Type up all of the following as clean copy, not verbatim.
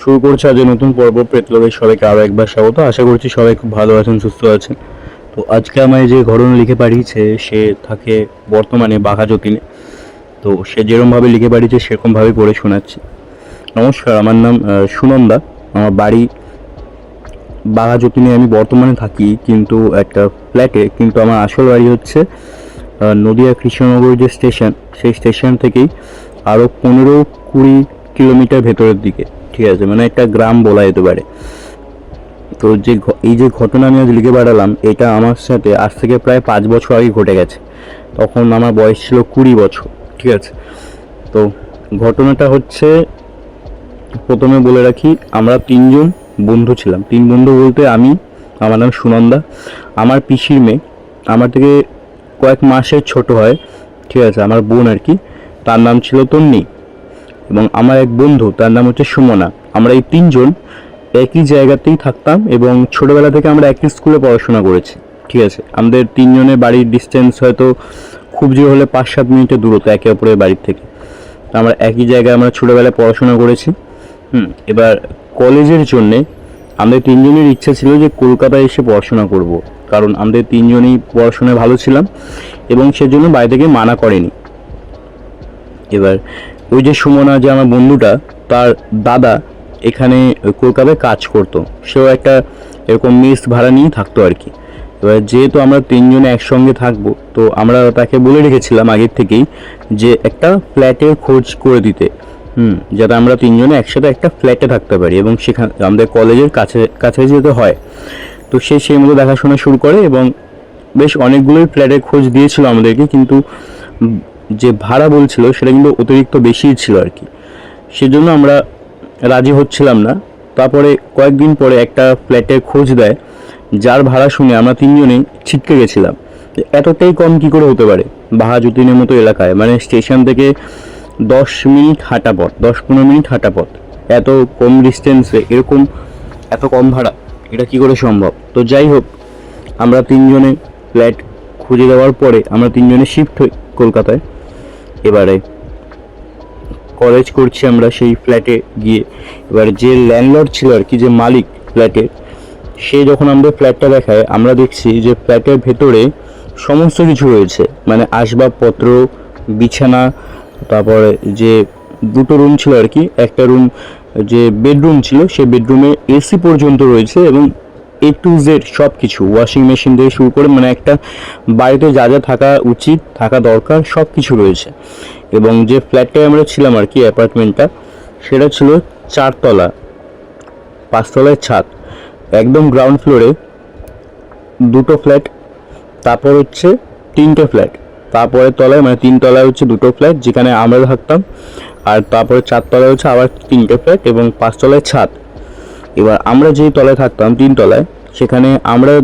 শুরু করছে আজ নতুন পর্ব প্রেতলোকের সবাইকে আরও একবার স্বাগত। আশা করছি সবাই খুব ভালো আছেন, সুস্থ আছেন। তো আজকে আমায় যে ঘটনা লিখে পাঠিয়েছে সে থাকে বর্তমানে বাঘাযতীনে। তো সে যেরকমভাবে লিখে পাঠিয়েছে সেরকমভাবে পড়ে শোনাচ্ছি। নমস্কার, আমার নাম সুনন্দা। আমার বাড়ি বাঘাযতীনে। আমি বর্তমানে থাকি কিন্তু একটা ফ্ল্যাটে, কিন্তু আমার আসল বাড়ি হচ্ছে নদিয়া কৃষ্ণনগর যে স্টেশন, সেই স্টেশন থেকেই আরও 15-20 কিলোমিটার ভেতরের দিকে। ঠিক আছে, মানে একটা গ্রাম বলা যেতে পারে। তো এই যে ঘটনা আমি আজ লিখে পাঠালাম, এটা আমার সাথে আজ থেকে প্রায় 5 বছর আগে ঘটে গেছে। তখন আমার বয়স ছিল 20 বছর। ঠিক আছে, তো ঘটনাটা হচ্ছে, প্রথমে বলে রাখি, আমরা 3জন বন্ধু ছিলাম। 3 বন্ধু বলতে আমি, আমার নাম সুনন্দা, আমার পিসির মেয়ে, আমার থেকে কয়েক মাসের ছোট হয়, ঠিক আছে, আমার বোন আর কি, তার নাম ছিল তন্নি, এবং আমার এক বন্ধু তার নাম হচ্ছে সুমনা। আমরা এই 3জন একই জায়গাতেই থাকতাম এবং ছোটোবেলা থেকে আমরা একই স্কুলে পড়াশোনা করেছি। ঠিক আছে, আমাদের 3জনের বাড়ির ডিস্টেন্স হয়তো খুব জোর হলে 5-7 মিনিটের দূরত্ব একে অপরের বাড়ির থেকে। আমরা একই জায়গায় আমরা ছোটোবেলায় পড়াশোনা করেছি। এবার কলেজের জন্যে আমাদের 3জনের ইচ্ছা ছিল যে কলকাতায় এসে পড়াশোনা করব, কারণ আমাদের 3জনই পড়াশোনায় ভালো ছিলাম এবং সেজন্য বাড়ি থেকে মানা করেনি। এবার ওই যে সুমনা, যে আমার বন্ধুটা, তার দাদা এখানে কলকাতায় কাজ করতো, সেও একটা এরকম মেস ভাড়া নিয়ে থাকতো আর কি। এবার যেহেতু আমরা 3জনে একসঙ্গে থাকবো, তো আমরা তাকে বলে রেখেছিলাম আগের থেকেই যে একটা ফ্ল্যাটের খোঁজ করে দিতে, যাতে আমরা 3জনে একসাথে একটা ফ্ল্যাটে থাকতে পারি এবং সেখানে আমাদের কলেজের কাছে যেতে হয়। তো সেই মতো দেখাশোনা শুরু করে এবং বেশ অনেকগুলোই ফ্ল্যাটের খোঁজ দিয়েছিল আমাদেরকে, কিন্তু যে ভাড়া বলছিল সেটা কিন্তু অতিরিক্ত বেশিই ছিল আর কি। সেজন্য আমরা রাজি হচ্ছিলাম না। তারপরে কয়েকদিন পরে একটা ফ্ল্যাটের খোঁজ দেয়, যার ভাড়া শুনে আমরা 3জনেই ছিটকে গেছিলাম। এতটাই কম কি করে হতে পারে বাঘাযতীনের মতো এলাকায়, মানে স্টেশন থেকে 10 মিনিট হাঁটা পথ, 10-15 মিনিট হাঁটা পথ, এত কম ডিস্টেন্সে এরকম এত কম ভাড়া, এটা কি করে সম্ভব? তো যাই হোক, আমরা 3জনে ফ্ল্যাট খুঁজে দেওয়ার পরে আমরা 3জনে শিফট হই কলকাতায়। এবারে কলেজ করছি আমরা সেই ফ্ল্যাটে গিয়ে। এবার যে ল্যান্ডলর্ড ছিল আর কি, যে মালিক ফ্ল্যাটের, সে যখন আমাদের ফ্ল্যাটটা দেখায়, আমরা দেখছি যে ফ্ল্যাটের ভেতরে সমস্ত কিছু রয়েছে, মানে আসবাবপত্র, বিছানা, তারপরে যে 2টো রুম ছিল আর কি, একটা রুম যে বেডরুম ছিল, সেই বেডরুমে এসি পর্যন্ত রয়েছে এবং A to Z সব কিছু, ওয়াশিং মেশিন থেকে শুরু করে, মানে একটা বাড়িতে যা যা থাকা উচিত, থাকা দরকার, সব কিছু রয়েছে। এবং যে ফ্ল্যাটটায় আমরা ছিলাম আর কি, অ্যাপার্টমেন্টটা, সেটা ছিল 4 তলা, 5 তলায় ছাদ, একদম গ্রাউন্ড ফ্লোরে 2টো ফ্ল্যাট, তারপর হচ্ছে 3টে ফ্ল্যাট, তারপরে তলায়, মানে 3 তলায় হচ্ছে 2টো ফ্ল্যাট যেখানে আমরা থাকতাম, আর তারপরে 4 তলায় হচ্ছে আবার 3টে ফ্ল্যাট এবং 5 তলায় ছাদ। এবার আমরা যেই তলায় থাকতাম, 3 তলায়, সেখানে আমাদের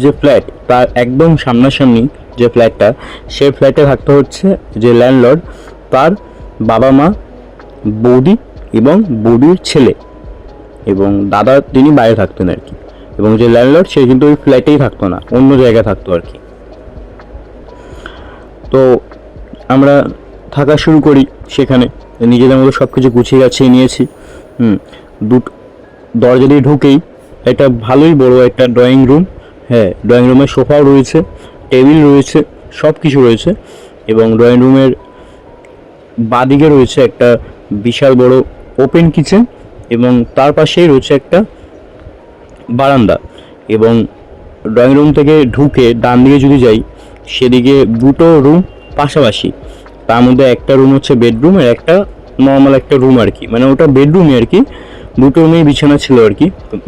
যে ফ্ল্যাট, তার একদম সামনাসামনি যে ফ্ল্যাটটা, সেই ফ্ল্যাটে থাকতে হচ্ছে যে ল্যান্ডলর্ড, তার বাবা মা, বৌদি এবং বৌদির ছেলে, এবং দাদা তিনি বাইরে থাকতেন আর কি। এবং যে ল্যান্ডলর্ড, সে কিন্তু ওই ফ্ল্যাটেই থাকতো না, অন্য জায়গায় থাকতো আর কি। তো আমরা থাকা শুরু করি সেখানে, নিজেদের মতো সব কিছু গুছিয়ে গাছিয়ে নিয়েছি। দুটো দরজা দিয়ে ঢুকেই একটা ভালোই বড় একটা ড্রয়িং রুম। হ্যাঁ, ড্রয়িং রুমে সোফাও রয়েছে, টেবিল রয়েছে, সব কিছু রয়েছে। এবং ড্রয়িং রুমের বাদিকে রয়েছে একটা বিশাল বড় ওপেন কিচেন এবং তার পাশেই রয়েছে একটা বারান্দা। এবং ড্রয়িং রুম থেকে ঢুকে ডান দিকে যদি যাই, সেদিকে 2টো রুম পাশাপাশি, তার মধ্যে একটা রুম হচ্ছে বেডরুম, আর একটা নর্মাল একটা রুম আর কি, মানে ওটা বেডরুমই আর কি। 2টো রুমেই বিছানা ছিল আর কি,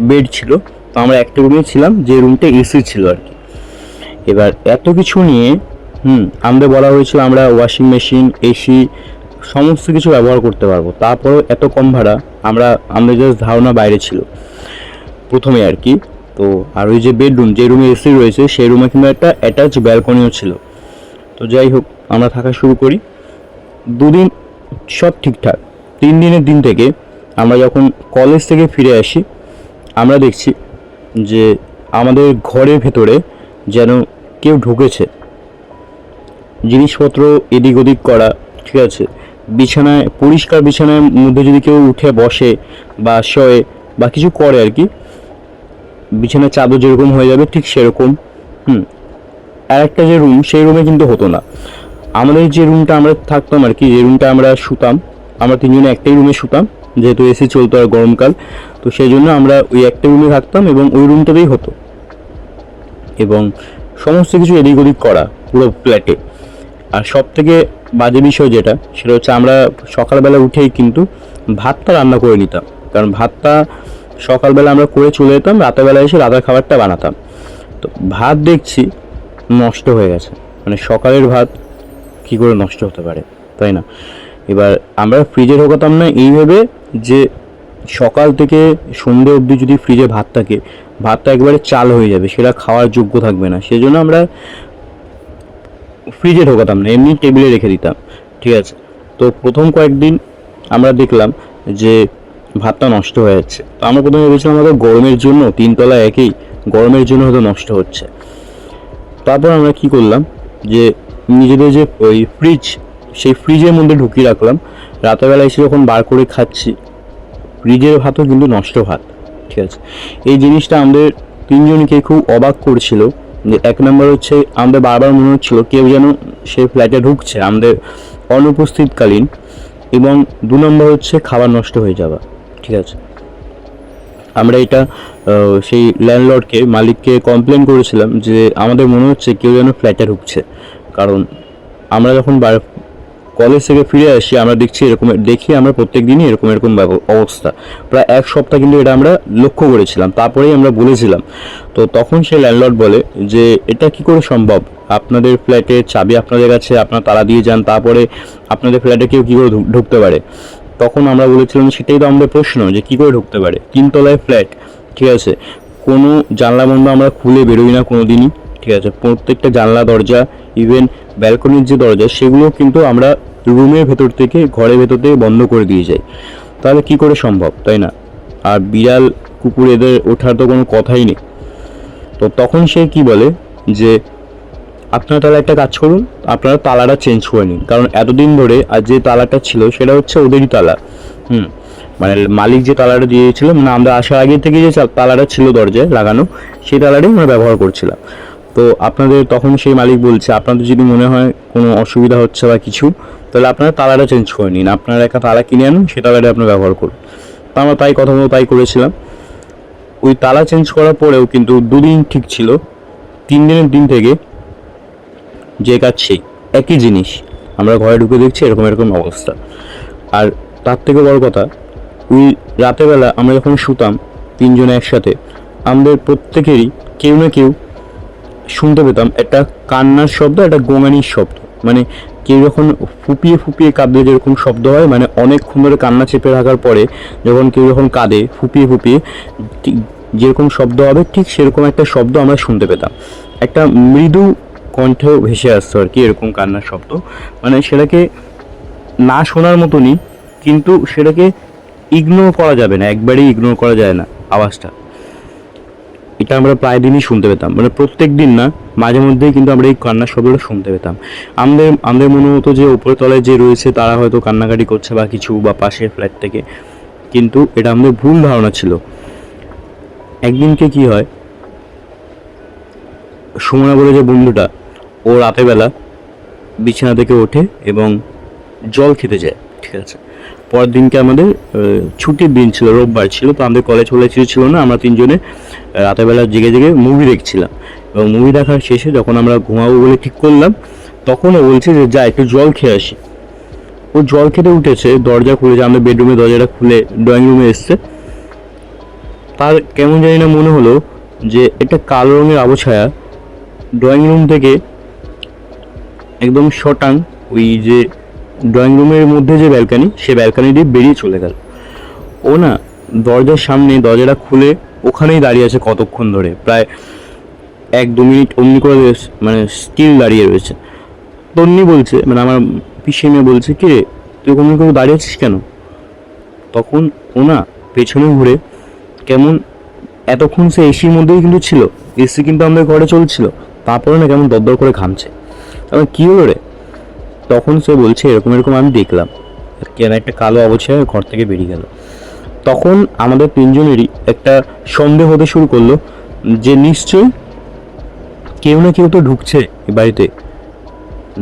বেড ছিল। তো আমরা একটা রুমে ছিলাম, যে রুমটা এসি ছিল আর কি। এবার এত কিছু নিয়ে আমাদের বলা হয়েছিল আমরা ওয়াশিং মেশিন, এসি, সমস্ত কিছু ব্যবহার করতে পারবো। তারপরেও এত কম ভাড়া, আমাদের জাস্ট ধারণা বাইরে ছিল প্রথমে আর কি। তো আর ওই যে বেডরুম, যে রুমে এসি রয়েছে, সেই রুমে কিন্তু একটা অ্যাটাচ ব্যালকনিও ছিল। তো যাই হোক, আমরা থাকা শুরু করি। 2 দিন সব ঠিকঠাক। 3 দিনের দিন থেকে আমরা যখন কলেজ থেকে ফিরে আসি, আমরা দেখছি যে আমাদের ঘরের ভেতরে যেন কেউ ঢুকেছে, জিনিসপত্র এদিক ওদিক করা, ঠিক আছে, বিছানায়, পরিষ্কার বিছানার মধ্যে যদি কেউ উঠে বসে বা শোয় বা কিছু করে আর কি, বিছানার চাদর যেরকম হয়ে যাবে ঠিক সেরকম। আর একটা যে রুম, সেই রুমে কিন্তু হতো না। আমাদের যে রুমটা আমরা থাকতাম আর কি, যে রুমটা আমরা শুতাম, আমরা তিনজনে একটাই রুমে শুতাম, যেহেতু এসি চলতো আর গরমকাল, তো সেই জন্য আমরা ওই একটা রুমে থাকতাম এবং ওই রুমটাতেই হতো। এবং সমস্ত কিছু এদিক ওদিক করা পুরো ফ্ল্যাটে। আর সব থেকে বাজে বিষয় যেটা, সেটা হচ্ছে আমরা সকালবেলা উঠেই কিন্তু ভাতটা রান্না করে নিতাম, কারণ ভাতটা সকালবেলা আমরা করে চলে যেতাম, রাতেরবেলা এসে রাতের খাবারটা বানাতাম। তো ভাত দেখছি নষ্ট হয়ে গেছে, মানে সকালের ভাত কী করে নষ্ট হতে পারে, তাই না? এবার আমরা ফ্রিজে ঢোকাতাম না এইভাবে যে সকাল থেকে সন্ধে অবধি যদি ফ্রিজে ভাত থাকে, ভাতটা একবারে চাল হয়ে যাবে, সেটা খাওয়ার যোগ্য থাকবে না, সেই জন্য আমরা ফ্রিজে ঢোকাতাম না, এমনি টেবিলে রেখে দিতাম। ঠিক আছে, তো প্রথম কয়েকদিন আমরা দেখলাম যে ভাতটা নষ্ট হয়ে যাচ্ছে। তো আমরা প্রথমে ভেবেছিলাম আমাদের গরমের জন্য, তিনতলা একই, গরমের জন্য হয়তো নষ্ট হচ্ছে। তারপর আমরা কি করলাম, যে নিজেদের যে ওই ফ্রিজ, সেই ফ্রিজের মধ্যে ঢুকিয়ে রাখলাম। রাতেরবেলা এসে যখন বার করে খাচ্ছি, ফ্রিজের ভাতও কিন্তু নষ্ট ভাত। ঠিক আছে, এই জিনিসটা আমাদের তিনজনকে খুব অবাক করছিল। যে এক নম্বর হচ্ছে আমাদের বারবার মনে হচ্ছিল কেউ যেন সেই ফ্ল্যাটে ঢুকছে আমাদের অনুপস্থিতকালীন, এবং দু নম্বর হচ্ছে খাবার নষ্ট হয়ে যাওয়া। ঠিক আছে, আমরা এটা সেই ল্যান্ডলর্ডকে, মালিককে কমপ্লেন করেছিলাম যে আমাদের মনে হচ্ছে কেউ যেন ফ্ল্যাটে ঢুকছে। কারণ আমরা যখন কলেজ থেকে ফিরে আসি, আমরা দেখি আমরা প্রত্যেক দিনই এরকম অবস্থা। প্রায় এক সপ্তাহ কিন্তু এটা আমরা লক্ষ্য করেছিলাম, তারপরেই আমরা বলেছিলাম। তো তখন সেই ল্যান্ডলর্ড বলে যে এটা কি করে সম্ভব, আপনাদের ফ্ল্যাটের চাবি আপনাদের কাছে, আপনারা তালা দিয়ে যান, তারপরে আপনাদের ফ্ল্যাটে কেউ কী করে ঢুকতে পারে? তখন আমরা বলেছিলাম সেটাই তো আমাদের প্রশ্ন, যে কী করে ঢুকতে পারে, তিনতলায় ফ্ল্যাট। ঠিক আছে, কোনো জানলা বন্ধ আমরা খুলে বেরোই না কোনো দিনই। ঠিক আছে, প্রত্যেকটা জানলা দরজা, ইভেন ব্যালকনির যে দরজা, সেগুলো কিন্তু আমরা রুমের ভেতর থেকে, ঘরের ভেতর থেকে বন্ধ করে দিয়ে যাই। তাহলে কি করে সম্ভব, তাই না? আর বিড়াল কুকুর এদের ওঠার তো কোনো কথাই নেই। তো তখন সে কি বলে যে আপনারা তাহলে একটা কাজ করুন, আপনারা তালাটা চেঞ্জ করে নিন, কারণ এতদিন ধরে আর যে তালাটা ছিল সেটা হচ্ছে ওদেরই তালা। মানে মালিক যে তালাটা দিয়েছিল, মানে আমরা আসার আগে থেকে যে তালাটা ছিল দরজায় লাগানো, সেই তালাটাই আমরা ব্যবহার করছিলাম। তো আপনাদের তখন সেই মালিক বলছে আপনাদের যদি মনে হয় কোনো অসুবিধা হচ্ছে বা কিছু, তাহলে আপনারা তালাটা চেঞ্জ করে নিন, আপনারা একটা তালা কিনে আনুন, সে তালাটা আপনারা ব্যবহার করুন। তো আমরা তাই কথা মতো তাই করেছিলাম। ওই তালা চেঞ্জ করার পরেও কিন্তু দুদিন ঠিক ছিল, 3 দিনের দিন থেকে যে কাজ সেই একই জিনিস, আমরা ঘরে ঢুকে দেখছি এরকম এরকম অবস্থা। আর তার থেকে বড় কথা, ওই রাতেরবেলা আমরা যখন শুতাম তিনজনে একসাথে, আমাদের প্রত্যেকেরই কেউ না কেউ শুনতে পেতাম একটা কান্নার শব্দ, একটা গোঙানির শব্দ। মানে কেউ যখন ফুপিয়ে ফুপিয়ে কাঁদলে যেরকম শব্দ হয়, মানে অনেকক্ষণ ধরে কান্না চেপে রাখার পরে যখন কেউ যখন কাঁদে ফুপিয়ে ফুপিয়ে যেরকম শব্দ হবে, ঠিক সেরকম একটা শব্দ আমরা শুনতে পেতাম। একটা মৃদু কণ্ঠ ভেসে আসতো আর কি, এরকম কান্নার শব্দ। মানে সেটাকে না শোনার মতনই, কিন্তু সেটাকে ইগনোর করা যাবে না, একবারেই ইগনোর করা যায় না আওয়াজটা। এটা আমরা প্রায় দিনই শুনতে পেতাম, মানে প্রত্যেক দিন না, মাঝে মধ্যেই কিন্তু আমরা এই কান্নার শব্দটা শুনতে পেতাম। আমাদের মনে হতো যে উপরের তলায় যে রয়েছে তারা হয়তো কান্নাকাটি করছে বা কিছু, বা পাশের ফ্ল্যাট থেকে, কিন্তু এটা আমাদের ভুল ধারণা ছিল। একদিনকে কি হয়, সুমনা বলে যে বন্ধুটা, ও রাতেরবেলা বিছানা থেকে ওঠে এবং জল খেতে যায়। ঠিক আছে, পরের দিনকে আমাদের ছুটির দিন ছিল, রোববার ছিল, তো আমাদের কলেজ ছিল না। আমরা তিনজনে রাতেরবেলা জেগে জেগে মুভি দেখছিলাম, এবং মুভি দেখার শেষে যখন আমরা ঘুমাবো বলে ঠিক করলাম, তখন ও বলছে যে যা একটু জল খেয়ে আসি। ও জল খেতে উঠেছে, দরজা খুলেছে, আমাদের বেডরুমের দরজাটা খুলে ড্রয়িং রুমে এসছে। তার কেমন জানি না মনে হলো যে একটা কালো রঙের আবছায়া ড্রয়িং রুম থেকে একদম শটাং ওই যে ড্রয়িং রুমের মধ্যে যে ব্যালকানি, সে ব্যালকানি দিয়ে বেরিয়ে চলে গেল। ও না দরজার সামনে, দরজাটা খুলে ওখানেই দাঁড়িয়ে আছে কতক্ষণ ধরে, প্রায় 1-2 মিনিট অমনি করে, মানে স্টিল দাঁড়িয়ে রয়েছে। তন্নি বলছে, মানে আমার পিসি মেয়ে বলছে, কে রে তুই অমনি করে দাঁড়িয়ে আছিস কেন? তখন ও না পেছনে ঘুরে, কেমন এতক্ষণ সে এসির মধ্যেই কিন্তু ছিল, এসি কিন্তু আমাদের ঘরে চলছিল, তারপরে না কেমন দরদর করে ঘামছে। তখন কী হলো রে? তখন সে বলছে এরকম এরকম আমি দেখলাম। কেন একটা কালো অবস্থায় ঘর থেকে বেরিয়ে গেল। তখন আমাদের তিনজনেরই একটা সন্দেহ হতে শুরু করলো যে নিশ্চয়ই কেউ না কেউ তো ঢুকছে এই বাড়িতে,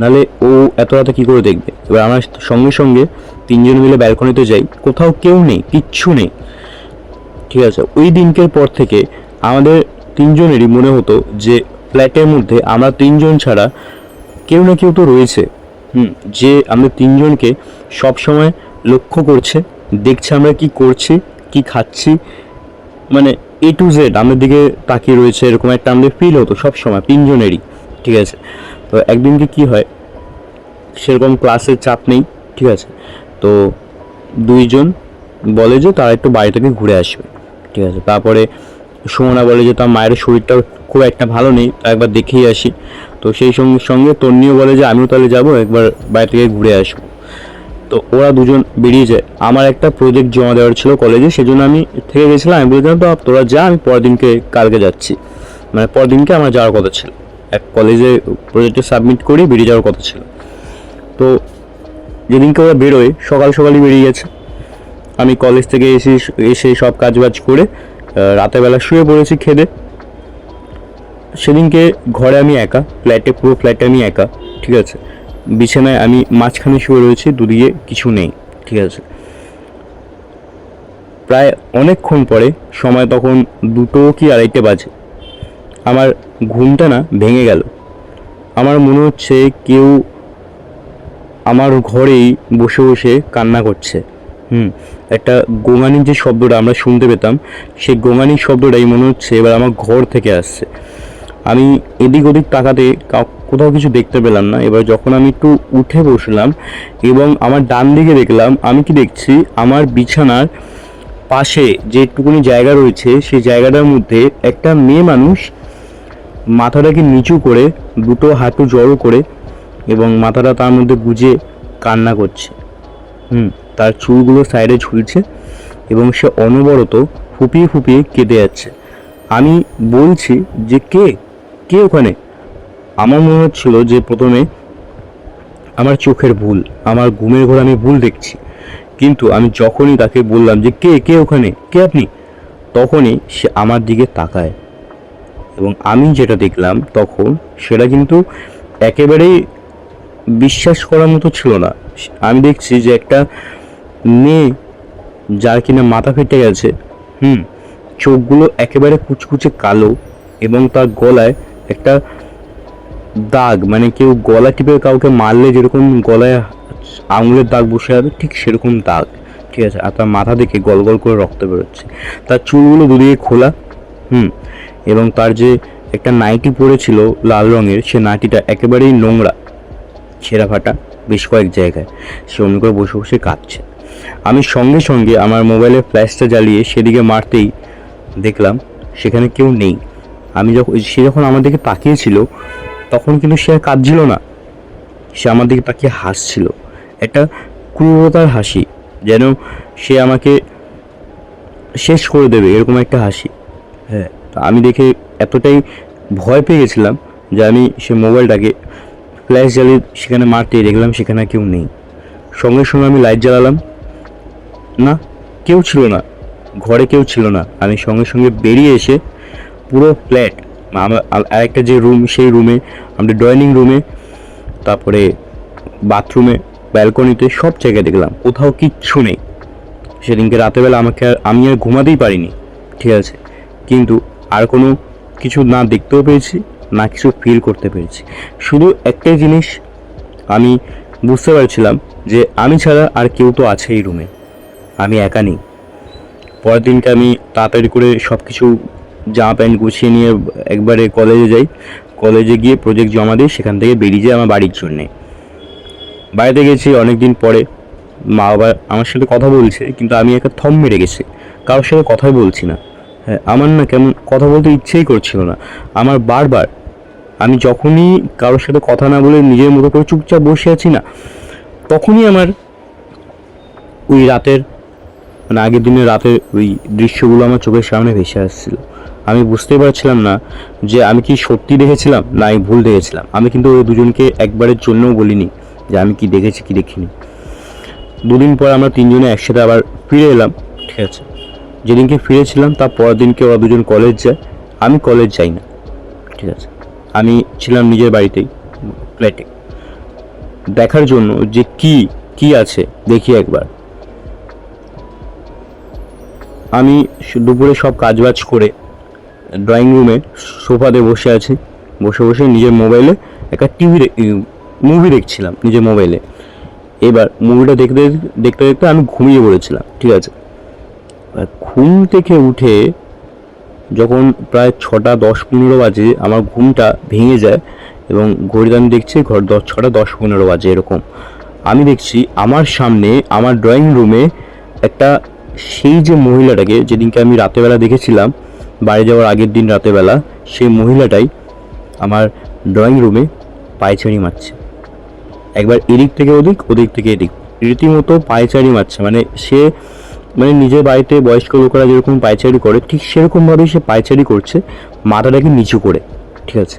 নালে ও এত রাতে কী করে দেখবে। এবার আমরা সঙ্গে সঙ্গে তিনজন মিলে ব্যালকনিতে যাই, কোথাও কেউ নেই, কিচ্ছু নেই। ঠিক আছে, ওই দিনকের পর থেকে আমাদের তিনজনেরই মনে হতো যে ফ্ল্যাটের মধ্যে আমরা তিনজন ছাড়া কেউ না কেউ তো রয়েছে। যে আমাদের তিনজনকে সব সময় লক্ষ্য করছে, দেখছে আমরা কি করছি, কি খাচ্ছি, মানে A to Z আমাদের দিকে তাকিয়ে রয়েছে, এরকম একটা আমাদের ফিল হতো সব সময় তিনজনেরই। ঠিক আছে, তো একদিনকে কি হয়, সেরকম ক্লাসের চাপ নেই, ঠিক আছে, তো দুইজন বলে যে তারা একটু বাড়ি থেকে ঘুরে আসবে। ঠিক আছে, তারপরে সুমনা বলে যে তার মায়ের শরীরটা খুব একটা ভালো নেই, একবার দেখেই আসি। তো সেই সঙ্গে সঙ্গে তন্নিও বলে যে আমিও তাহলে যাবো, একবার বাড়ি থেকে ঘুরে আসবো। তো ওরা দুজন বেরিয়ে যায়। আমার একটা প্রজেক্ট জমা দেওয়ার ছিল কলেজে, সেজন্য আমি থেকে গেছিলাম। আমি বলেছিলাম তো তোরা যা, আমি পরের দিনকে কালকে যাচ্ছি, মানে পরের দিনকে আমার যাওয়ার কথা ছিল, এক কলেজে প্রজেক্টে সাবমিট করে বেরিয়ে যাওয়ার কথা ছিল। তো যেদিনকে ওরা বেরোয় সকাল সকালই বেরিয়ে গেছে। আমি কলেজ থেকে এসে সব কাজবাজ করে রাতের বেলা শুয়ে পড়েছি খেদে। সেদিনকে ঘরে আমি একা, পুরো ফ্ল্যাটে আমি একা। ঠিক আছে, বিছানায় আমি মাঝখানে শুয়ে রয়েছি, দুদিকে কিছু নেই। ঠিক আছে, প্রায় অনেকক্ষণ পরে, সময় তখন 2টো কি 2:30 বাজে, আমার ঘুমটা না ভেঙে গেল। আমার মনে হচ্ছে কেউ আমার ঘরেই বসে বসে কান্না করছে। একটা গোঙানির যে শব্দটা আমরা শুনতে পেতাম, সেই গোঙানির শব্দটাই মনে হচ্ছে এবার আমার ঘর থেকে আসছে। আমি এদিক ওদিক তাকাতে কোথাও কিছু দেখতে পেলাম না। এবার যখন আমি একটু উঠে বসলাম এবং আমার ডান দিকে দেখলাম, আমি কি দেখছি, আমার বিছানার পাশে যে একটুকুনি জায়গা রয়েছে, সেই জায়গাটার মধ্যে একটা মেয়ে মানুষ মাথাটাকে নিচু করে, দুটো হাঁটু জড়ো করে এবং মাথাটা তার মধ্যে গুজে কান্না করছে। তার চুলগুলো সাইডে ঝুলছে এবং সে অনবরত ফুপিয়ে ফুপিয়ে কেঁদে যাচ্ছে। আমি বলছি যে কে কে ওখানে। আমার মনে হচ্ছিল যে প্রথমে আমার চোখের ভুল, আমার ঘুমের ঘোরে আমি ভুল দেখছি, কিন্তু আমি যখনই তাকে বললাম যে কে কে ওখানে, কে আপনি, তখনই সে আমার দিকে তাকায় এবং আমি যেটা দেখলাম তখন সেটা কিন্তু একেবারেই বিশ্বাস করার মতো ছিল না। আমি দেখছি যে একটা মেয়ে, যার কিনা মাথা ফেটে গেছে, চোখগুলো একেবারে কুচকুচে কালো এবং তার গলায় একটা দাগ, মানে কেউ গলা টিপে কাউকে মারলে যেরকম গলায় আঙুলের দাগ বসে যাবে, ঠিক সেরকম দাগ। ঠিক আছে, আর তার মাথা থেকে গল গল করে রক্ত বেরোচ্ছে। তার চুলগুলো দুদিকে খোলা, এবং তার যে একটা নাইটি পরেছিল লাল রঙের, সে নাইটিটা একেবারেই নোংরা, ছেঁড়া ফাটা বেশ কয়েক জায়গায়। সে অমনি করে বসে বসে কাঁদছে। আমি সঙ্গে সঙ্গে আমার মোবাইলের ফ্ল্যাশটা জ্বালিয়ে সেদিকে মারতেই দেখলাম সেখানে কেউ নেই। সে যখন আমার দিকে তাকিয়েছিল তখন কিন্তু সে আর কাঁদছিল না, সে আমার দিকে তাকিয়ে হাসছিল, একটা ক্রূরতার হাসি, যেন সে আমাকে শেষ করে দেবে এরকম একটা হাসি। হ্যাঁ, আমি দেখে এতটাই ভয় পেয়ে গেছিলাম যে আমি সে মোবাইলটাকে ফ্ল্যাশ জ্বালিয়ে সেখানে মারতেই দেখলাম সেখানে কেউ নেই। সঙ্গে সঙ্গে আমি লাইট জ্বালালাম, না, কেউ ছিল না, ঘরে কেউ ছিল না। আমি সঙ্গে সঙ্গে বেরিয়ে এসে পুরো ফ্ল্যাট, আরেকটা যে রুম, সেই রুমে, আমাদের ডাইনিং রুমে, তারপরে বাথরুমে, ব্যালকনিতে, সব জায়গায় দেখলাম, কোথাও কিচ্ছু নেই। সেদিনকে রাতেরবেলা আমি আর ঘুমাতেই পারিনি। ঠিক আছে, কিন্তু আর কোনো কিছু না দেখতেও পেয়েছি, না কিছু ফিল করতে পেরেছি। শুধু একটাই জিনিস আমি বুঝতে পারছিলাম যে আমি ছাড়া আর কেউ তো আছে এই রুমে, আমি একা নেই। পরের দিনকে আমি তাড়াতাড়ি করে সব কিছু জামা প্যান্ট গুছিয়ে নিয়ে একবারে কলেজে যাই। কলেজে গিয়ে প্রজেক্ট জমা দিই, সেখান থেকে বেরিয়ে যাই আমার বাড়ির জন্যে। বাড়িতে গেছি অনেক দিন পরে, মা বাবা আমার সাথে কথা বলছে, কিন্তু আমি একটা থম মেরে গেছি, কারোর সাথে কথাই বলছি না। হ্যাঁ, আমার না কেমন কথা বলতে ইচ্ছেই করছিল না আমার। বারবার আমি যখনই কারোর সাথে কথা না বলে নিজের মতো করে চুপচাপ বসে আছি না, তখনই আমার ওই রাতের, মানে আগের দিনের রাতের ওই দৃশ্যগুলো আমার চোখের সামনে ভেসে আসছিল। আমি বুঝতেই পারছিলাম না যে আমি কি সত্যি দেখেছিলাম না আমি ভুল দেখেছিলাম। আমি কিন্তু ওই দুজনকে একবারের জন্যও বলিনি যে আমি কি দেখেছি কি দেখিনি। দুদিন পর আমরা তিনজনে একসাথে আবার ফিরে এলাম, ঠিক আছে। যেদিনকে ফিরেছিলাম তার পরের দিনকে ওরা দুজন কলেজ যায়, আমি কলেজ যাই না, ঠিক আছে। আমি ছিলাম নিজের বাড়িতেই ফ্ল্যাটে, দেখার জন্য যে কি কি আছে দেখি একবার। আমি দুপুরে সব কাজবাজ করে ড্রয়িং রুমে সোফাতে বসে আছি, বসে বসে নিজের মোবাইলে একটা মুভি দেখছিলাম নিজের মোবাইলে। এবার মুভিটা দেখতে দেখতে দেখতে আমি ঘুমিয়ে পড়েছিলাম, ঠিক আছে। আর ঘুম থেকে উঠে যখন প্রায় 6:10-15 বাজে আমার ঘুমটা ভেঙে যায় এবং ঘড়িতে আমি দেখছি 6:10-15 বাজে এরকম। আমি দেখছি আমার সামনে আমার ড্রয়িং রুমে একটা, সেই যে মহিলাটাকে যেদিনকে আমি রাতেবেলা দেখেছিলাম বাড়ি যাওয়ার আগের দিন রাতেবেলা, সেই মহিলাটাই আমার ড্রয়িং রুমে পায়চারি মারছে। একবার এদিক থেকে ওদিক, ওদিক থেকে এদিক, রীতিমতো পায়চারি মারছে। মানে সে মানে নিজের বাড়িতে বয়স্ক লোকেরা যেরকম পায়চারি করে ঠিক সেরকমভাবেই সে পায়চারি করছে, মাথাটাকে নিচু করে, ঠিক আছে।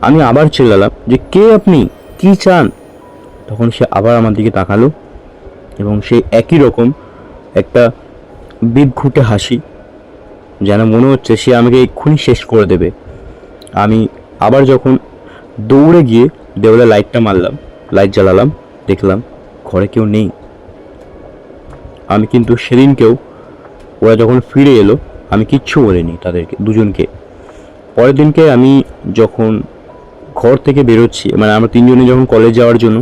আমি আবার চিল্লালাম যে কে আপনি, কি চান? তখন সে আবার আমার দিকে তাকালো এবং সে একই রকম একটা বিদঘুটে হাসি, যেন মনে হচ্ছে সে আমাকে এক্ষুনি শেষ করে দেবে। আমি আবার যখন দৌড়ে গিয়ে দেওয়ালে লাইটটা মারলাম, লাইট জ্বালালাম, দেখলাম ঘরে কেউ নেই। আমি কিন্তু সেদিনকেও ওরা যখন ফিরে এলো আমি কিচ্ছু বলিনি তাদেরকে দুজনকে। পরের দিনকে আমি যখন ঘর থেকে বেরোচ্ছি, মানে আমরা তিনজনে যখন কলেজ যাওয়ার জন্য,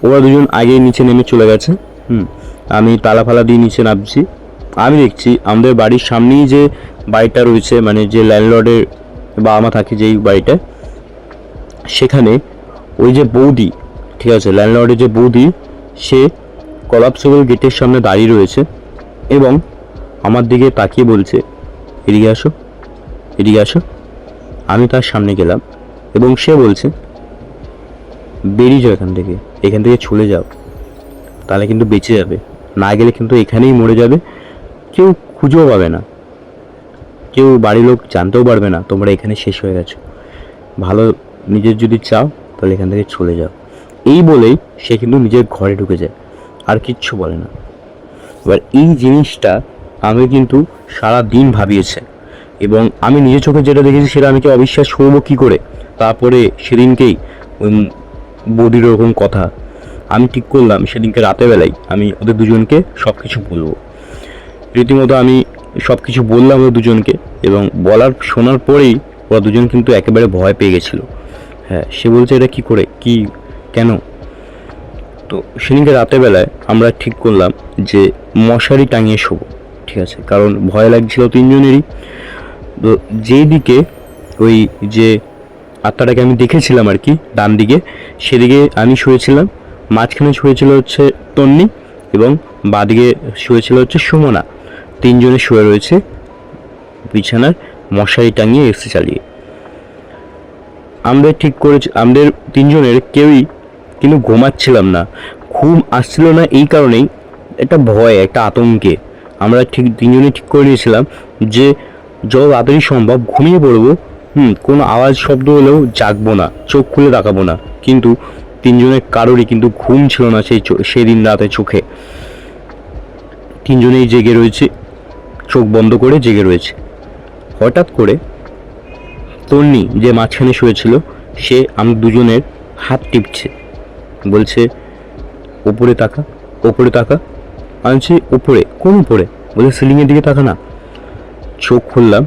ওরা দুজন আগে নিচে নেমে চলে গেছে। আমি তালা ফালা দিয়ে নিচে নামছি। আমি দেখছি আমাদের বাড়ির সামনেই যে বাড়িটা রয়েছে, মানে যে ল্যান্ডলর্ডের বাবা মা থাকে যেই বাড়িটা, সেখানে ওই যে বৌদি, ঠিক আছে, ল্যান্ডলর্ডের যে বৌদি, সে কলাপসেবল গেটের সামনে দাঁড়িয়ে রয়েছে এবং আমার দিকে তাকিয়ে বলছে এদিকে আসো, এদিকে আসো। আমি তার সামনে গেলাম এবং সে বলছে বেরিয়ে যাও এখান থেকে, এখান থেকে চলে যাও, তাহলে কিন্তু বেঁচে যাবে, না গেলে কিন্তু এখানেই মরে যাবে, কেউ খুঁজেও পাবে না, কেউ বাড়ির লোক জানতেও পারবে না তোমরা এখানে শেষ হয়ে গেছো, ভালো নিজের যদি চাও তাহলে এখান থেকে চলে যাও। এই বলেই সে কিন্তু নিজের ঘরে ঢুকে যায়, আর কিচ্ছু বলে না। এবার এই জিনিসটা আমি কিন্তু সারা দিন ভাবিয়েছে এবং আমি নিজের চোখে যেটা দেখেছি সেটা আমি কি অবিশ্বাস করবো কী করে। তারপরে সেদিনকেই ওই বৌদির ওরকম কথা, আমি ঠিক করলাম সেদিনকে রাতেবেলায় আমি ওদের দুজনকে সব কিছু বলবো। রীতিমতো আমি সব কিছু বললাম ওদের দুজনকে এবং শোনার পরেই ওরা দুজন কিন্তু একেবারে ভয় পেয়ে গেছিলো। হ্যাঁ, সে বলছে এটা কী করে, কি, কেন? তো সেদিনকে রাতেবেলায় আমরা ঠিক করলাম যে মশারি টাঙিয়ে শোবো, ঠিক আছে, কারণ ভয় লাগছিল তিনজনেরই। তো যেই দিকে ওই যে আত্মাটাকে আমি দেখেছিলাম আর কি ডান দিকে, সেদিকে আমি শুয়েছিলাম, মাঝখানে শুয়েছিল হচ্ছে তন্নি এবং বাঁদিকে শুয়েছিল হচ্ছে সুমনা। তিনজনে শুয়ে রয়েছে বিছানার মশারি টাঙিয়ে এসি চালিয়ে। আমাদের ঠিক করেছি, আমাদের তিনজনের কেউই কিন্তু ঘুমাচ্ছিলাম না, ঘুম আসছিল না। এই কারণেই একটা ভয়, একটা আতঙ্কে আমরা তিনজনই ঠিক করে নিয়েছিলাম যে যত তাড়াতাড়ি সম্ভব ঘুমিয়ে পড়বো। কোনো আওয়াজ শব্দ হলেও জাগবো না, চোখ খুলে তাকাবো না। কিন্তু তিনজনের কারোরই কিন্তু ঘুম ছিল না সেদিন রাতে চোখে। তিনজনেই জেগে রয়েছে, চোখ বন্ধ করে জেগে রয়েছে। হঠাৎ করে তন্নি যে মাঝখানে শুয়েছিল সে আমরা দুজনের হাত টিপছে, বলছে উপরে তাকা, উপরে তাকা। আনছি উপরে, কোন উপরে? বলে সিলিংয়ের দিকে তাকা না। চোখ খুললাম,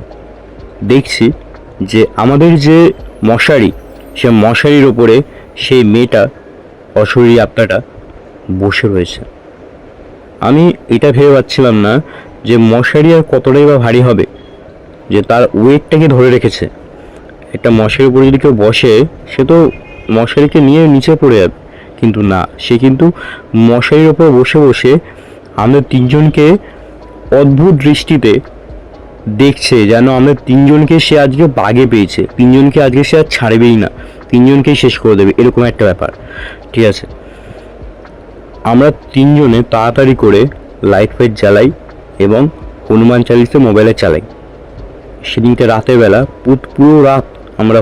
দেখছি যে আমাদের যে মশারি, সে মশারির ওপরে সেই মেয়েটা, অশরীরী আত্মাটা বসে রয়েছে। আমি এটা ভেবে পাচ্ছিলাম না যে মশারি আর কতটাই বা ভারী হবে যে তার ওয়েটটাকে ধরে রেখেছে। একটা মশারির উপরে যদি কেউ বসে সে তো মশারিকে নিয়ে নিচে পড়ে যাবে, কিন্তু না, সে কিন্তু মশারির ওপর বসে বসে আমাদের তিনজনকে অদ্ভুত দৃষ্টিতে দেখছে, যেন আমরা তিনজনকে সে আজকে বাগে পেয়েছে, তিনজনকে আজকে সে আর ছাড়বেই না, তিনজনকেই শেষ করে দেবে, এরকম একটা ব্যাপার, ঠিক আছে। আমরা তিনজনে তাড়াতাড়ি করে লাইট ফাইট জ্বালাই এবং হনুমান চালিসা মোবাইলে চালাই। সেদিনকে রাতের বেলা পুরো রাত আমরা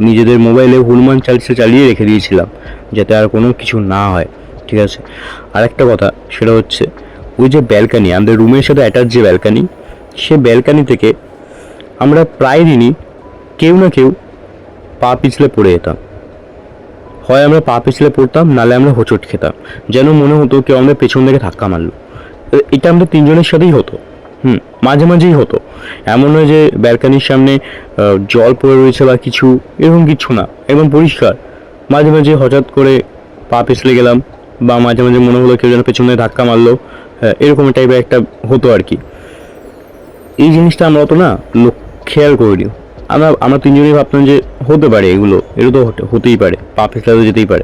নিজেদের মোবাইলে হনুমান চালিসা চালিয়ে রেখে দিয়েছিলাম যাতে আর কোনো কিছু না হয়, ঠিক আছে। আর একটা কথা, সেটা হচ্ছে ওই যে ব্যালকানি, আমাদের রুমের সাথে অ্যাটাচ যে ব্যালকানি, সে ব্যালকানি থেকে আমরা প্রায় দিনই কেউ না কেউ পা পিছলে পড়ে যেতাম। হয় আমরা পা পিছলে পড়তাম, নাহলে আমরা হোঁচট খেতাম, যেন মনে হতো কেউ আমাদের পেছন থেকে ধাক্কা মারলো। এটা আমাদের তিনজনের সাথেই হতো। মাঝে মাঝেই হতো। এমন নয় যে ব্যালকানির সামনে জল পড়ে রয়েছে বা কিছু, এরকম কিছু না, একদম পরিষ্কার। মাঝে মাঝে হঠাৎ করে পা পিছলে গেলাম, বা মাঝে মাঝে মনে হলো কেউ যেন পেছনে ধাক্কা মারলো, হ্যাঁ, এরকম টাইপের একটা হতো আর কি। এই জিনিসটা আমরা অত না খেয়াল করিনি। আমরা তিনজনই ভাবতাম যে হতে পারে, এটা তো হতেই পারে, পা পিছলে তো যেতেই পারে,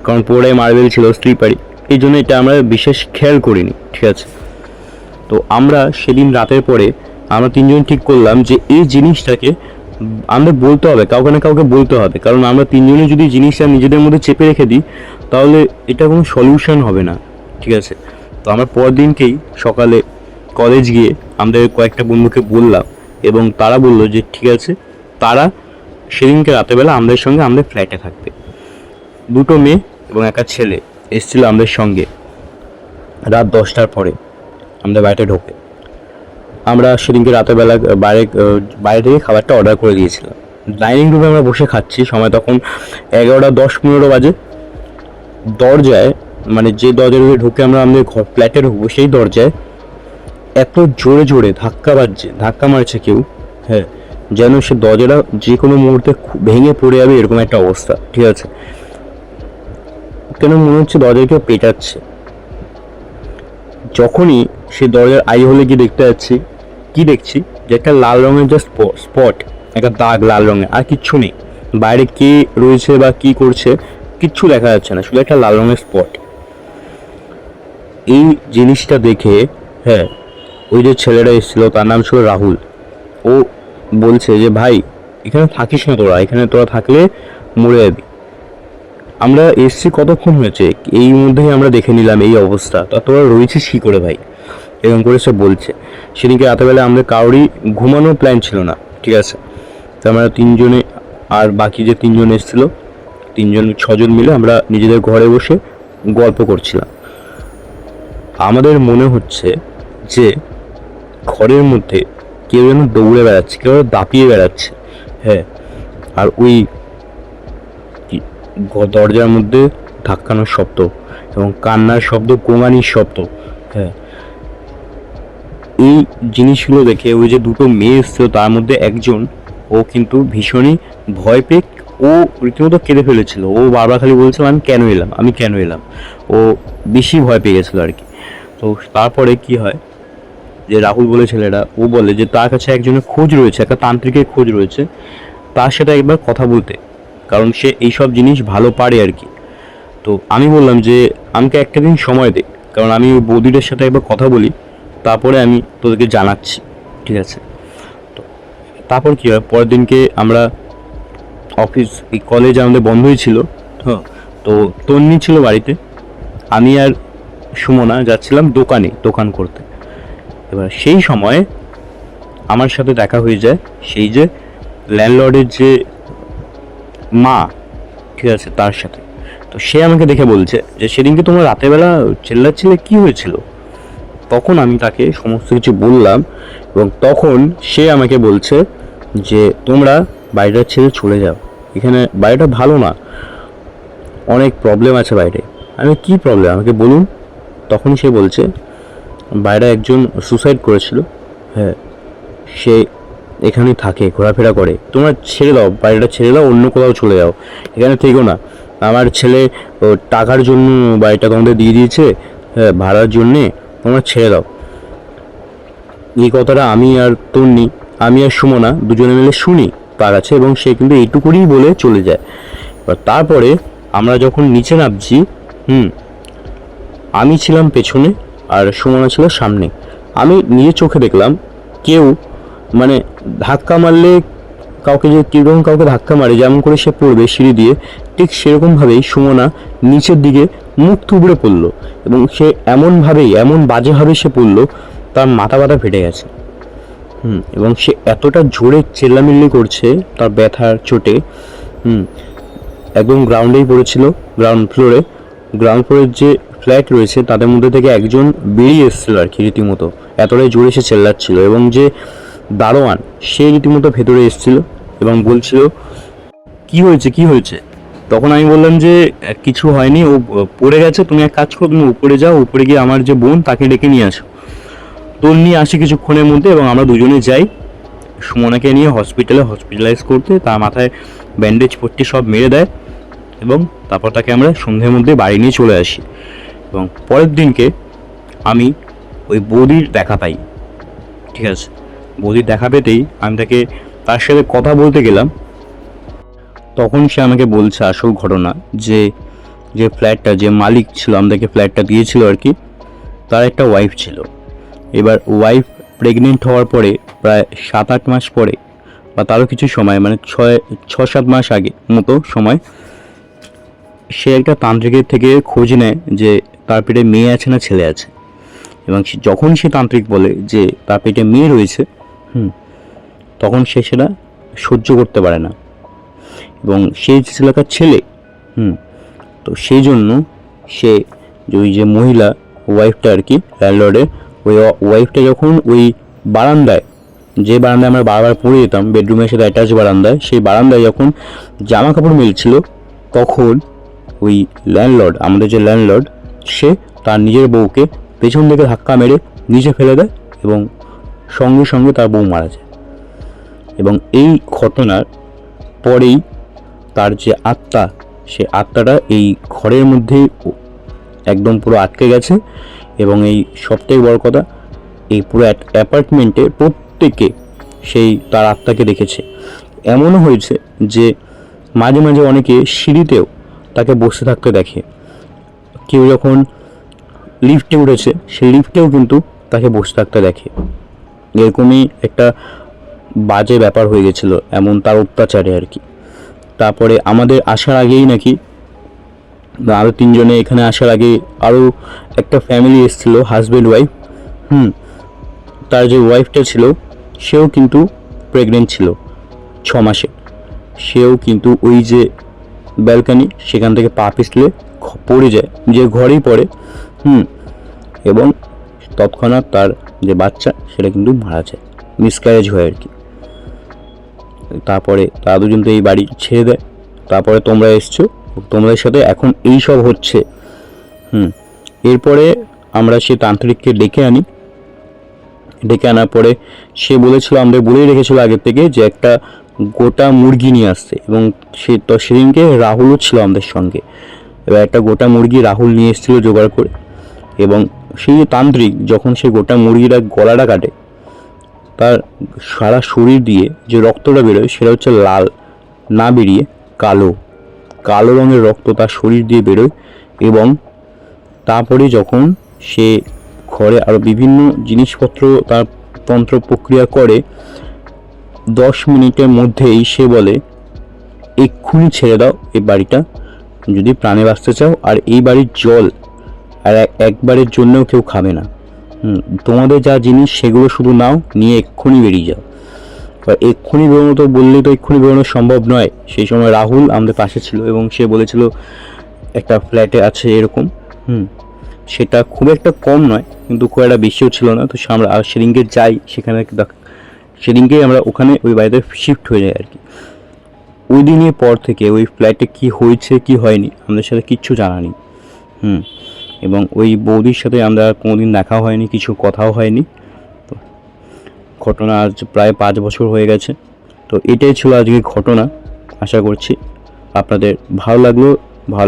কারণ পুরোটাই মার্বেল ছিল, স্লিপারি। এই জন্য এটা আমরা বিশেষ খেয়াল করিনি, ঠিক আছে। তো আমরা সেদিন রাতের পরে আমরা তিনজন ঠিক করলাম যে এই জিনিসটাকে আমরা বলতে হবে, কাউকে না কাউকে বলতে হবে, কারণ আমরা তিনজনে যদি জিনিসটা নিজেদের মধ্যে চেপে রেখে দিই তাহলে এটা কোনো সলিউশন হবে না, ঠিক আছে। তো আমরা পরের দিনকেই সকালে কলেজ গিয়ে আমাদের কয়েকটা বন্ধুকে বললাম, এবং তারা বললো যে ঠিক আছে, তারা সেদিনকে রাতেরবেলা আমাদের সঙ্গে আমাদের ফ্ল্যাটে থাকবে। দুটো মেয়ে এবং একটা ছেলে এসেছিল আমাদের সঙ্গে রাত 10টার পরে আমাদের বাড়িতে ঢোকে। আমরা সেদিনকে রাতের বেলা বাইরে থেকে খাবারটা অর্ডার করে দিয়েছিলাম। ডাইনিং রুমে আমরা বসে খাচ্ছি, সময় তখন 11:10-15 বাজে। দরজায়, মানে যে দরজার দিকে ঢুকে আমরা আমাদের ফ্ল্যাটে ঢুকবো, সেই দরজায় এত জোরে জোরে ধাক্কা মারছে কেউ, হ্যাঁ, যেন সে দরজাটা যে কোনো মুহূর্তে ভেঙে পড়ে যাবে, এরকম একটা অবস্থা, ঠিক আছে। কেন মনে হচ্ছে দরজায় কেউ পেটাচ্ছে। যখনই সে দরজার আই হলে গিয়ে দেখছি যে একটা লাল রঙের জাস্ট স্পট, একটা দাগ লাল রঙের, আর কিচ্ছু নেই। বাইরে কে রয়েছে বা কি করছে কিচ্ছু দেখা যাচ্ছে না, শুধু একটা লাল রঙের স্পট। এই জিনিসটা দেখে, হ্যাঁ, ওই যে ছেলেটা এসেছিল, তার নাম ছিল রাহুল, ও বলছে যে ভাই এখানে থাকিস না, এখানে তোরা থাকলে মরে যাবি। আমরা এসছি কতক্ষণ হয়েছে, এই মধ্যেই আমরা দেখে নিলাম এই অবস্থা, তা তোরা রয়েছিস কি করে ভাই, এরকম করে সে বলছে। সেদিনকে রাতেবেলা আমাদের কারোরই ঘুমানোর প্ল্যান ছিল না, ঠিক আছে। তো আমরা তিনজনে, আর বাকি যে তিনজন এসেছিল, 6জন মিলে আমরা নিজেদের ঘরে বসে গল্প করছিলাম। আমাদের মনে হচ্ছে যে ঘরের মধ্যে কেউ যেন দৌড়ে বেড়াচ্ছে, কেউ দাপিয়ে বেড়াচ্ছে, হ্যাঁ। আর ওই দরজার মধ্যে ধাক্কানোর শব্দ এবং কান্নার শব্দ, গোঙানির শব্দ, হ্যাঁ। এই জিনিসগুলো দেখে ওই যে দুটো মেয়ে এসছিল, তার মধ্যে একজন, ও কিন্তু ভীষণই ভয় পেয়ে ও রীতিমতো কেঁদে ফেলেছিল। ও বারবার খালি বলছিল আমি কেন এলাম। ও বেশি ভয় পেয়ে গেছিলো আর কি। তো তারপরে কি হয়, যে রাহুল বলে ছেলেটা, ও বলে যে তার কাছে একজনের খোঁজ রয়েছে, একটা তান্ত্রিকের খোঁজ রয়েছে, তার সাথে একবার কথা বলতে, কারণ সে এইসব জিনিস ভালো পারে আর কি। তো আমি বললাম যে আমাকে একটা দিন সময় দে, কারণ আমি ওই বৌদিটার সাথে একবার কথা বলি, তারপরে আমি তোদেরকে জানাচ্ছি, ঠিক আছে। তো তারপর কী হয়, পরের দিনকে আমরা এই কলেজ আমাদের বন্ধই ছিল, হ্যাঁ। তো তন্নি ছিল বাড়িতে, আমি আর সুমনা যাচ্ছিলাম দোকান করতে। এবার সেই সময় আমার সাথে দেখা হয়ে যায় সেই যে ল্যান্ডলর্ডের যে মা, ঠিক আছে, তার সাথে। তো সে আমাকে দেখে বলছে যে সেদিনকে তোমরা রাতেরবেলা চেল্লাচ্ছিলে, কি হয়েছিল? তখন আমি তাকে সমস্ত কিছু বললাম, এবং তখন সে আমাকে বলছে যে তোমরা বাড়িটা ছেড়ে চলে যাও, এখানে বাড়িটা ভালো না, অনেক প্রবলেম আছে বাইরে। আমি কি প্রবলেম, আমাকে বলুন। তখন সে বলছে বাইরে একজন সুসাইড করেছিল, হ্যাঁ, সে এখানেই থাকে, ঘোরাফেরা করে, তোমরা ছেড়ে দাও, বাড়িটা ছেড়ে দাও, অন্য কোথাও চলে যাও, এখানে থেকো না। আমার ছেলে টাকার জন্য বাড়িটা তোমাদের দিয়ে দিয়েছে, হ্যাঁ, ভাড়ার জন্যে, তোমরা ছেড়ে দাও। এই কথাটা আমি আর সুমনা দুজনে মিলে শুনি তার কাছে, এবং সে কিন্তু এইটুকুনি বলে চলে যায়। এবার তারপরে আমরা যখন নিচে নামছি, আমি ছিলাম পেছনে আর সুমনা ছিল সামনে। আমি নিজের চোখে দেখলাম কেউ, মানে ধাক্কা মারলে কাউকে, যে কীরকম কাউকে ধাক্কা মারে যেমন করে সে পড়বে সিঁড়ি দিয়ে, ঠিক সেরকমভাবেই সুমনা নিচের দিকে মুখ থুবড়ে পড়লো, এবং সে এমন বাজেভাবে সে পড়লো, তার মাথা ফেটে গেছে। এবং সে এতটা জোরে চেল্লামিল্লি করছে তার ব্যথার চোটে, একদম গ্রাউন্ডেই পড়েছিল, গ্রাউন্ড ফ্লোরে। গ্রাউন্ড ফ্লোরের যে ফ্ল্যাট রয়েছে তাদের মধ্যে থেকে একজন বেরিয়ে এসেছিলো আর কি, রীতিমতো এতটাই জোরে সে চেল্লাচ্ছিল। এবং যে দারোয়ান সে রীতিমতো ভেতরে এসেছিল এবং বলছিল কি হয়েছে কি হয়েছে। তখন আমি বললাম যে কিছু হয়নি, ও পড়ে গেছে, তুমি এক কাজ করো, তুমি উপরে যাও, উপরে গিয়ে আমার যে বোন তাকে ডেকে নিয়ে আসো। তোর নিয়ে আসি কিছুক্ষণের মধ্যে এবং আমরা দুজনে যাই সুমনাকে নিয়ে হসপিটালাইজ করতে। তার মাথায় ব্যান্ডেজ পট্টি সব মেরে দেয় এবং তারপর তাকে আমরা সন্ধ্যের মধ্যে বাড়ি নিয়ে চলে আসি। এবং পরের দিনকে আমি ওই বৌদির দেখা পাই। ঠিক আছে, বৌদির দেখা পেতেই আমি তার সাথে কথা বলতে গেলাম। তখন সে আমাকে বলছে আসল ঘটনা, যে ফ্ল্যাটটা যে মালিক ছিল আমাদেরকে ফ্ল্যাটটা দিয়েছিল আর কি, তার একটা ওয়াইফ ছিল। এবার ওয়াইফ প্রেগনেন্ট হওয়ার পরে প্রায় 7-8 মাস পরে বা তারও কিছু সময়, মানে 6-7 মাস আগে মতো সময়, সে একটা তান্ত্রিকের থেকে খোঁজ নেয় যে তার পেটে মেয়ে আছে না ছেলে আছে। এবং যখন সে তান্ত্রিক বলে যে তার পেটে মেয়ে রয়েছে, তখন সে সেটা সহ্য করতে পারে না এবং সেই ছিল তার ছেলে। তো সেই জন্য সে ওই যে মহিলা ওয়াইফটা আর কি, ল্যান্ডলর্ডের ওই ওয়াইফটা যখন ওই বারান্দায়, যে বারান্দায় আমরা বারবার পড়ে যেতাম বেডরুমের সাথে অ্যাটাচ বারান্দায়, সেই বারান্দায় যখন জামা কাপড় মেলছিল, তখন ওই ল্যান্ডলর্ড, আমাদের যে ল্যান্ডলর্ড, সে তার নিজের বউকে পেছন থেকে ধাক্কা মেরে নিচে ফেলে দেয় এবং সঙ্গে সঙ্গে তার বউ মারা যায়। এবং এই ঘটনার পরেই তার যে আত্মা, সে আত্মাটা এই ঘরের মধ্যেই একদম পুরো আটকে গেছে। এবং এই সবথেকে বড় কথা, এই পুরো অ্যাপার্টমেন্টে প্রত্যেকে সেই তার আত্মাকে দেখেছে। এমনও হয়েছে যে মাঝে মাঝে অনেকে সিঁড়িতেও তাকে বসে থাকতে দেখে। কেউ যখন লিফটে উঠেছে, সেই লিফটেও কিন্তু তাকে বসে থাকতে দেখে। এরকমই একটা বাজে ব্যাপার হয়ে গেছিলো, এমন তার অত্যাচারে আর কি। তারপরে আমাদের আসার আগেই নাকি, আরও 3 জনে এখানে আসার আগে আরও একটা ফ্যামিলি এসেছিলো, হাজব্যান্ড ওয়াইফ। তার যে ওয়াইফটা ছিল সেও কিন্তু প্রেগনেন্ট ছিল 6 মাসে। সেও কিন্তু ওই যে ব্যালকানি, সেখান থেকে পা পিছলে পড়ে যায়, যে ঘরেই পড়ে। এবং তৎক্ষণাৎ তার যে বাচ্চা সেটা কিন্তু মারা যায়, মিসক্যারেজ হয় আর কি। তারপরে তারা দুজন তো এই বাড়ি ছেড়ে দেয়। তারপরে তোমরা এসছো, তোমাদের সাথে এখন এই সব হচ্ছে। এরপরে আমরা সে তান্ত্রিককে ডেকে আনি। ডেকে আনার পরে সে বলেছিল, আমাদের বলেই রেখেছিল আগের থেকে, যে একটা গোটা মুরগি নিয়ে আসছে। এবং সেদিনকে রাহুলও ছিল আমাদের সঙ্গে। এবার একটা গোটা মুরগি রাহুল নিয়ে এসেছিল জোগাড় করে। এবং সেই তান্ত্রিক যখন সে গোটা মুরগিটা গলাটা কাটে, তার সারা শরীর দিয়ে যে রক্তটা বেরোয় সেটা হচ্ছে লাল না বেরিয়ে কালো রঙের রক্ত তার শরীর দিয়ে বেরোয়। এবং তারপরে যখন সে ঘরে আরও বিভিন্ন জিনিসপত্র তার তন্ত্র প্রক্রিয়া করে, 10 মিনিটের মধ্যেই সে বলে এক্ষুনি ছেড়ে দাও এই বাড়িটা যদি প্রাণে বাঁচতে চাও, আর এই বাড়ির জল আর একবারের জন্যও কেউ খাবে না। তোমাদের যা জিনিস সেগুলো শুধু নাও, নিয়ে এক্ষুনি বেরিয়ে যাও। এবার এক্ষুনি বেরোনো তো বললেই তো এক্ষুনি বেরোনো সম্ভব নয়। সেই সময় রাহুল আমাদের পাশে ছিল এবং সে বলেছিল একটা ফ্ল্যাটে আছে এরকম। সেটা খুব একটা কম নয় কিন্তু খুব একটা বেশিও ছিল না। তো আমরা সেদিনকে যাই, সেদিনকেই আমরা ওখানে ওই বাড়িতে শিফট হয়ে যাই আর কি। ওই দিনের পর থেকে ওই ফ্ল্যাটে কি হয়েছে কি হয়নি আমাদের সাথে কিচ্ছু জানা নেই। এবং ওই বৌদির সাথে আমরা কোনোদিন দেখা হয়নি, কিছু কথাও হয়নি। তো ঘটনা আজ প্রায় 5 বছর হয়ে গেছে। তো এটাই ছিল আজকে ঘটনা। আশা করছি আপনাদের ভালো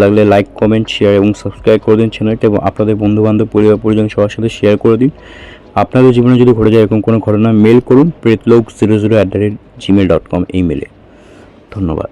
লাগলে লাইক, কমেন্ট, শেয়ার এবং সাবস্ক্রাইব করে দিন চ্যানেলটা, এবং আপনাদের বন্ধুবান্ধব, পরিবার পরিজন সবার সাথে শেয়ার করে দিন। আপনাদের জীবনে যদি ঘটে যায় এরকম কোনো ঘটনা, মেল করুন pretlok00@gmail.com এই মেলে। ধন্যবাদ।